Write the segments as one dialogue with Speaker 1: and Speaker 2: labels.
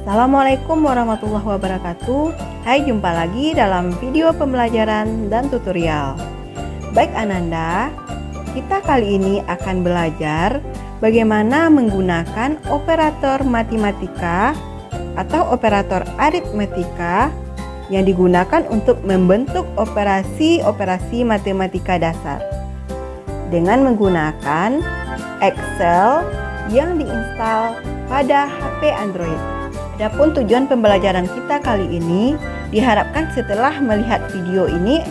Speaker 1: Assalamualaikum warahmatullahi wabarakatuh. Hai, jumpa lagi dalam video pembelajaran dan tutorial. Baik Ananda, kita kali ini akan belajar bagaimana menggunakan operator matematika atau operator aritmetika yang digunakan untuk membentuk operasi-operasi matematika dasar dengan menggunakan Excel yang diinstal pada HP Android. Adapun tujuan pembelajaran kita kali ini, diharapkan setelah melihat video ini,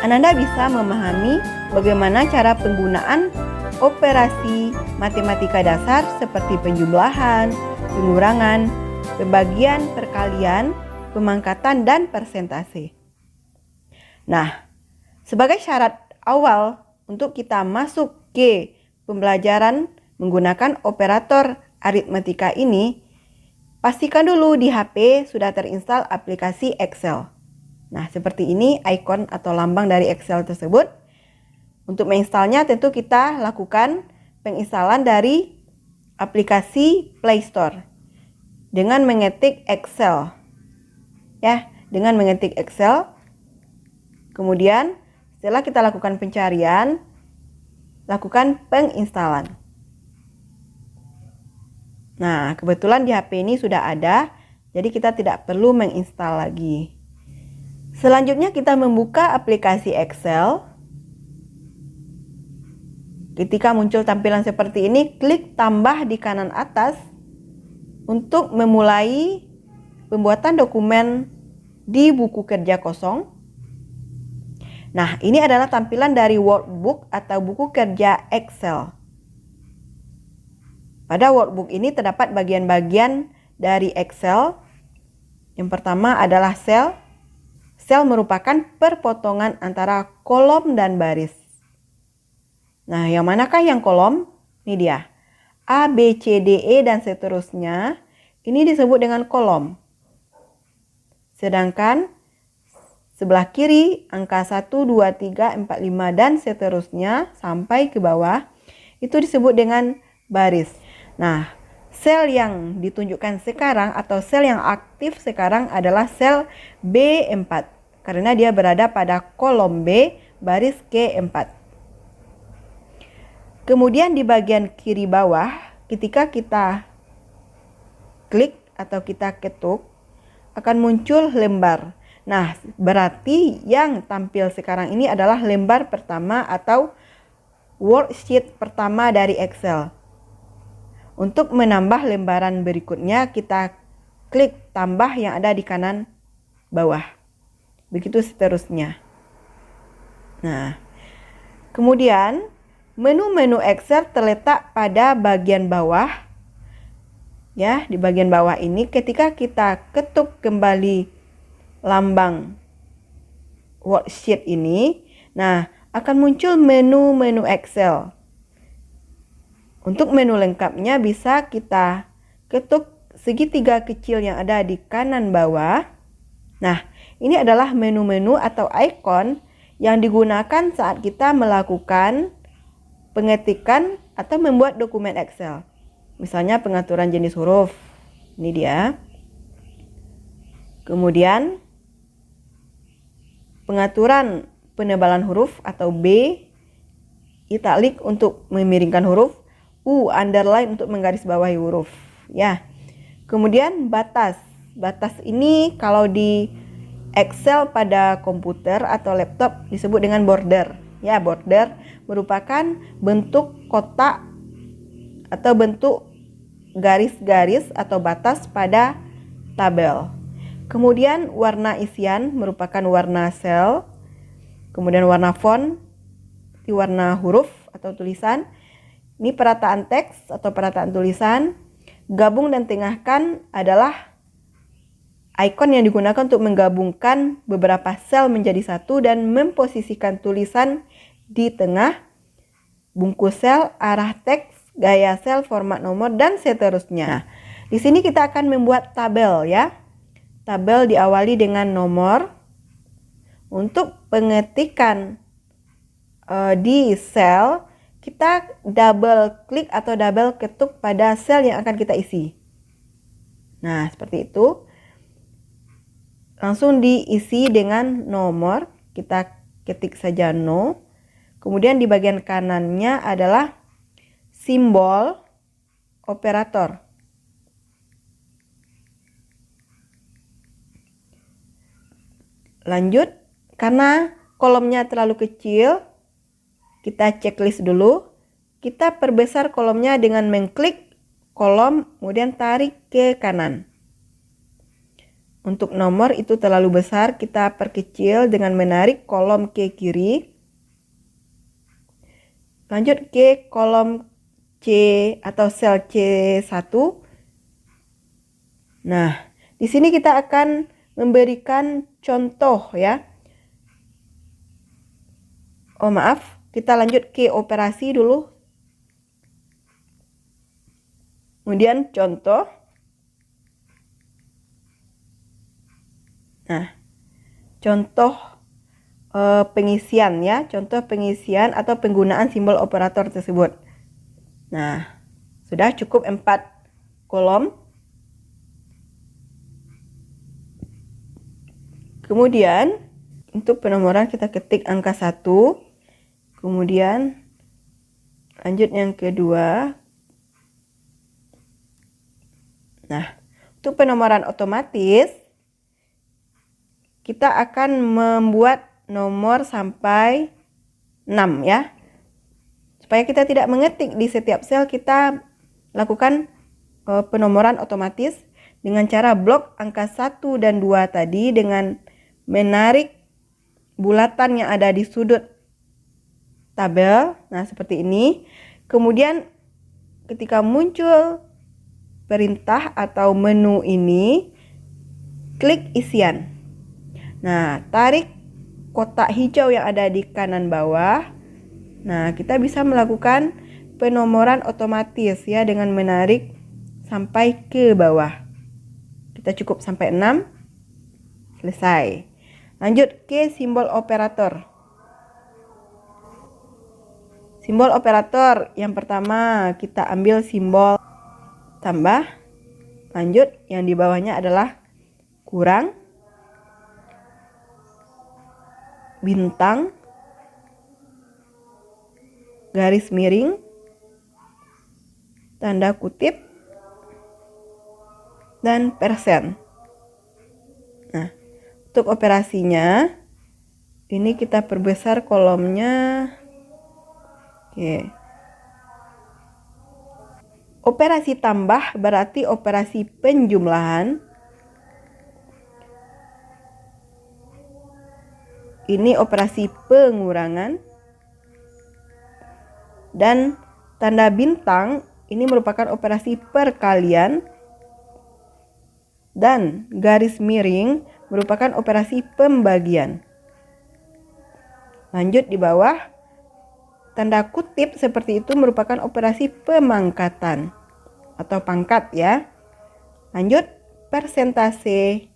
Speaker 1: Ananda bisa memahami bagaimana cara penggunaan operasi matematika dasar seperti penjumlahan, pengurangan, pembagian, perkalian, pemangkatan, dan persentase. Nah, sebagai syarat awal untuk kita masuk ke pembelajaran menggunakan operator aritmetika ini, pastikan dulu di HP sudah terinstall aplikasi Excel. Nah, seperti ini ikon atau lambang dari Excel tersebut. Untuk menginstalnya tentu kita lakukan penginstalan dari aplikasi Play Store dengan mengetik Excel. Ya, dengan mengetik Excel. Kemudian setelah kita lakukan pencarian, lakukan penginstalan. Nah, kebetulan di HP ini sudah ada, jadi kita tidak perlu menginstal lagi. Selanjutnya kita membuka aplikasi Excel. Ketika muncul tampilan seperti ini, klik tambah di kanan atas untuk memulai pembuatan dokumen di buku kerja kosong. Nah, ini adalah tampilan dari workbook atau buku kerja Excel. Pada workbook ini terdapat bagian-bagian dari Excel. Yang pertama adalah sel. Sel merupakan perpotongan antara kolom dan baris. Nah, yang manakah yang kolom? Ini dia. A, B, C, D, E, dan seterusnya. Ini disebut dengan kolom. Sedangkan sebelah kiri, angka 1, 2, 3, 4, 5, dan seterusnya sampai ke bawah, itu disebut dengan baris. Nah, sel yang ditunjukkan sekarang atau sel yang aktif sekarang adalah sel B4 karena dia berada pada kolom B baris K4. Kemudian di bagian kiri bawah, ketika kita klik atau kita ketuk, akan muncul lembar. Nah, berarti yang tampil sekarang ini adalah lembar pertama atau worksheet pertama dari Excel. Untuk menambah lembaran berikutnya, kita klik tambah yang ada di kanan bawah. Begitu seterusnya. Nah, kemudian menu-menu Excel terletak pada bagian bawah. Ya, di bagian bawah ini ketika kita ketuk kembali lambang worksheet ini, nah akan muncul menu-menu Excel. Untuk menu lengkapnya bisa kita ketuk segitiga kecil yang ada di kanan bawah. Nah, ini adalah menu-menu atau ikon yang digunakan saat kita melakukan pengetikan atau membuat dokumen Excel. Misalnya pengaturan jenis huruf. Ini dia. Kemudian pengaturan penebalan huruf atau B, italik untuk memiringkan huruf, U, underline untuk menggarisbawahi huruf. Ya. Kemudian batas. Batas ini kalau di Excel pada komputer atau laptop disebut dengan border. Ya, border merupakan bentuk kotak atau bentuk garis-garis atau batas pada tabel. Kemudian warna isian merupakan warna sel. Kemudian warna font, warna huruf atau tulisan. Ini perataan teks atau perataan tulisan. Gabung dan tengahkan adalah ikon yang digunakan untuk menggabungkan beberapa sel menjadi satu dan memposisikan tulisan di tengah, bungkus sel, arah teks, gaya sel, format nomor, dan seterusnya. Di sini kita akan membuat tabel ya. Tabel diawali dengan nomor. Untuk pengetikan di sel, kita double klik atau double ketuk pada sel yang akan kita isi. Nah, seperti itu. Langsung diisi dengan nomor. Kita ketik saja no. Kemudian di bagian kanannya adalah simbol operator. Lanjut, karena kolomnya terlalu kecil, kita checklist dulu. Kita perbesar kolomnya dengan mengklik kolom, kemudian tarik ke kanan. Untuk nomor itu terlalu besar, kita perkecil dengan menarik kolom ke kiri. Lanjut ke kolom C atau sel C1. Nah, di sini kita akan memberikan contoh ya. Oh maaf, kita lanjut ke operasi dulu. Kemudian contoh. Nah, contoh pengisian ya, contoh pengisian atau penggunaan simbol operator tersebut. Nah, sudah cukup 4 kolom. Kemudian untuk penomoran kita ketik angka 1. Kemudian lanjut yang kedua. Nah, untuk penomoran otomatis kita akan membuat nomor sampai 6 ya. Supaya kita tidak mengetik di setiap sel, kita lakukan penomoran otomatis dengan cara blok angka 1 dan 2 tadi dengan menarik bulatan yang ada di sudut tabel. Nah, seperti ini. Kemudian ketika muncul perintah atau menu ini, klik isian. Nah, tarik kotak hijau yang ada di kanan bawah. Nah, kita bisa melakukan penomoran otomatis ya dengan menarik sampai ke bawah. Kita cukup sampai 6. Selesai. Lanjut ke simbol operator. Simbol operator yang pertama kita ambil simbol tambah. Lanjut, yang di bawahnya adalah kurang, bintang, garis miring, tanda kutip, dan persen. Nah, untuk operasinya ini kita perbesar kolomnya. Oke. Operasi tambah berarti operasi penjumlahan. Ini operasi pengurangan. Dan tanda bintang ini merupakan operasi perkalian. Dan garis miring merupakan operasi pembagian. Lanjut di bawah, tanda kutip seperti itu merupakan operasi pemangkatan atau pangkat ya. Lanjut, persentase.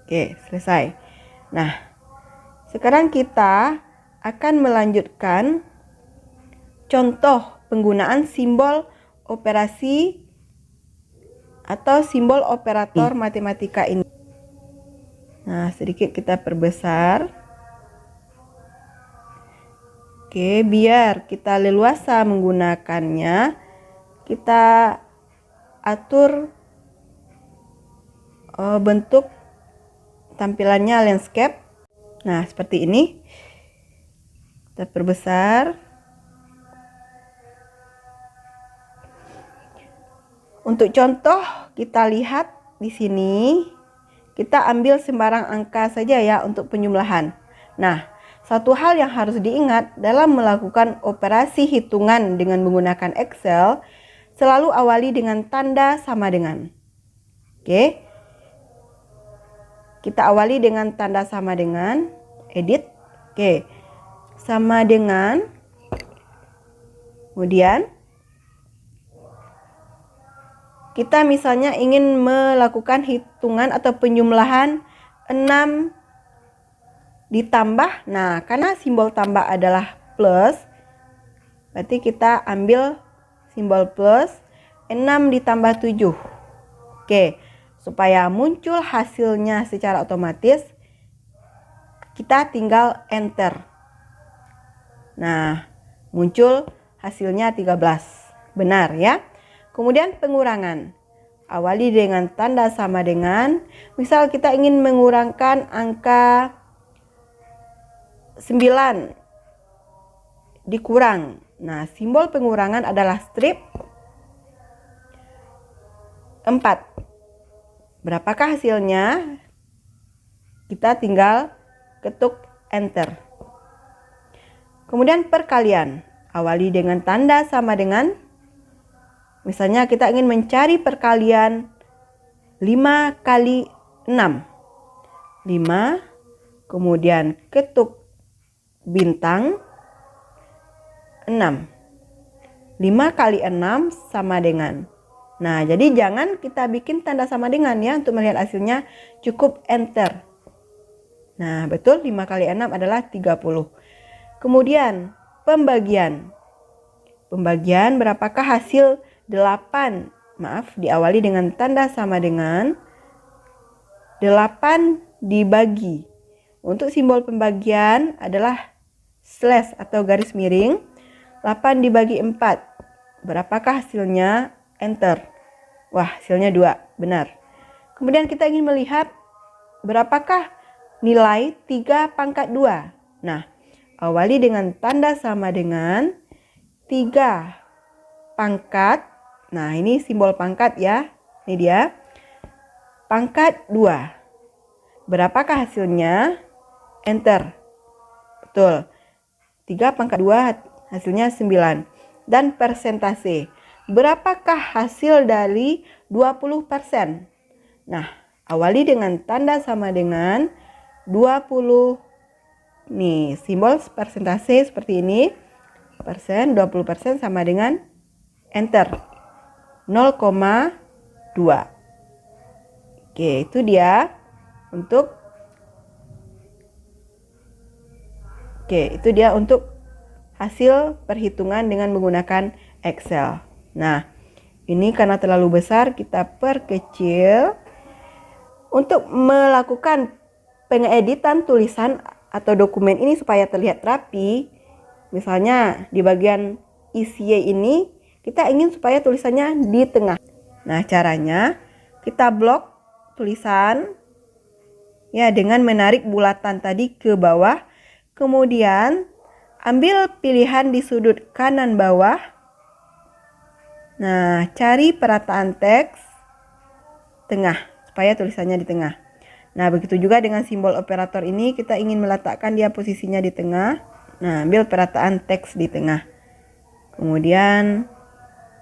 Speaker 1: Oke, selesai. Nah, sekarang kita akan melanjutkan contoh penggunaan simbol operasi atau simbol operator matematika ini. Nah, sedikit kita perbesar. Oke, biar kita leluasa menggunakannya, kita atur bentuk tampilannya landscape. Nah, seperti ini. Kita perbesar. Untuk contoh, kita lihat di sini, kita ambil sembarang angka saja ya untuk penjumlahan. Nah, satu hal yang harus diingat dalam melakukan operasi hitungan dengan menggunakan Excel, selalu awali dengan tanda sama dengan. Oke. Kita awali dengan tanda sama dengan, edit. Oke. Sama dengan. Kemudian kita misalnya ingin melakukan hitungan atau penjumlahan 6 ditambah. Nah, karena simbol tambah adalah plus, berarti kita ambil simbol plus. 6 ditambah 7. Oke, supaya muncul hasilnya secara otomatis, kita tinggal enter. Nah, muncul hasilnya 13. Benar ya. Kemudian pengurangan. Awali dengan tanda sama dengan, misal kita ingin mengurangkan angka 9 dikurang. Nah, simbol pengurangan adalah strip 4. Berapakah hasilnya? Kita tinggal ketuk enter. Kemudian perkalian. Awali dengan tanda sama dengan, misalnya kita ingin mencari perkalian 5 kali 6. 5, kemudian ketuk bintang 6. 5 kali 6 sama dengan. Nah, jadi jangan kita bikin tanda sama dengan ya, untuk melihat hasilnya cukup enter. Nah, betul 5 kali 6 adalah 30. Kemudian pembagian. Pembagian berapakah hasil 8? Maaf, diawali dengan tanda sama dengan 8 dibagi. Untuk simbol pembagian adalah slash atau garis miring. 8 dibagi 4. Berapakah hasilnya? Enter. Wah, hasilnya 2. Benar. Kemudian kita ingin melihat berapakah nilai 3 pangkat 2. Nah, awali dengan tanda sama dengan 3 pangkat. Nah, ini simbol pangkat ya. Ini dia. Pangkat 2. Berapakah hasilnya? Enter. Betul. 3 pangkat 2 hasilnya 9. Dan persentase. Berapakah hasil dari 20%? Nah, awali dengan tanda sama dengan 20. Nih, simbol persentase seperti ini. Persen, 20% sama dengan enter. 0,2. Oke, itu dia untuk hasil perhitungan dengan menggunakan Excel. Nah, ini karena terlalu besar kita perkecil. Untuk melakukan pengeditan tulisan atau dokumen ini supaya terlihat rapi, misalnya di bagian isi ini kita ingin supaya tulisannya di tengah. Nah, caranya kita blok tulisan ya dengan menarik bulatan tadi ke bawah, kemudian ambil pilihan di sudut kanan bawah. Nah, cari perataan teks tengah supaya tulisannya di tengah. Nah, begitu juga dengan simbol operator ini, kita ingin meletakkan dia posisinya di tengah. Nah, ambil perataan teks di tengah. Kemudian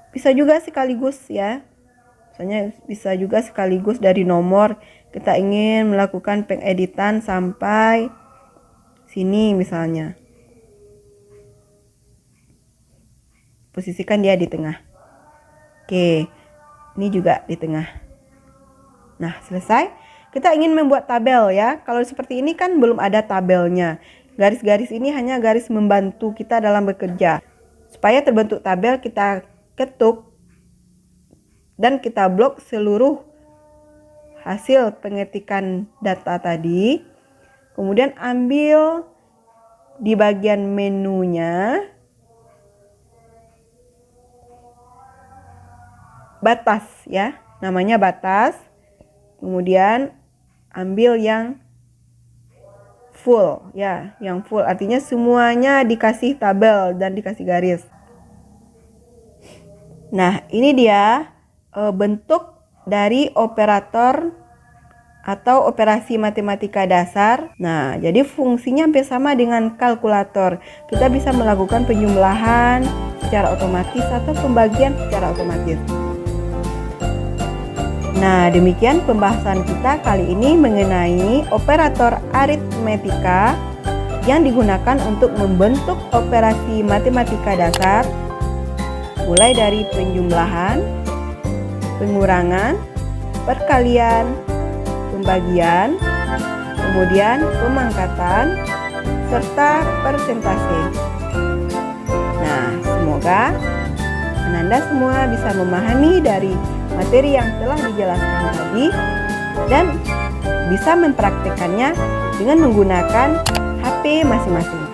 Speaker 1: bisa juga sekaligus ya. Misalnya bisa juga sekaligus dari nomor kita ingin melakukan pengeditan sampai sini misalnya. Posisikan dia di tengah. Oke, ini juga di tengah. Nah, selesai. Kita ingin membuat tabel ya. Kalau seperti ini kan belum ada tabelnya. Garis-garis ini hanya garis membantu kita dalam bekerja. Supaya terbentuk tabel, kita ketuk dan kita blok seluruh hasil pengetikan data tadi. Kemudian ambil di bagian menunya batas ya. Namanya batas. Kemudian ambil yang full ya, yang full artinya semuanya dikasih tabel dan dikasih garis. Nah, ini dia bentuk dari operator atau operasi matematika dasar. Nah, jadi fungsinya hampir sama dengan kalkulator. Kita bisa melakukan penjumlahan secara otomatis atau pembagian secara otomatis. Nah, demikian pembahasan kita kali ini mengenai operator aritmetika yang digunakan untuk membentuk operasi matematika dasar, mulai dari penjumlahan, pengurangan, perkalian, pembagian, kemudian pemangkatan, serta persentase. Nah, semoga Ananda semua bisa memahami dari materi yang telah dijelaskan tadi dan bisa mempraktikkannya dengan menggunakan HP masing-masing.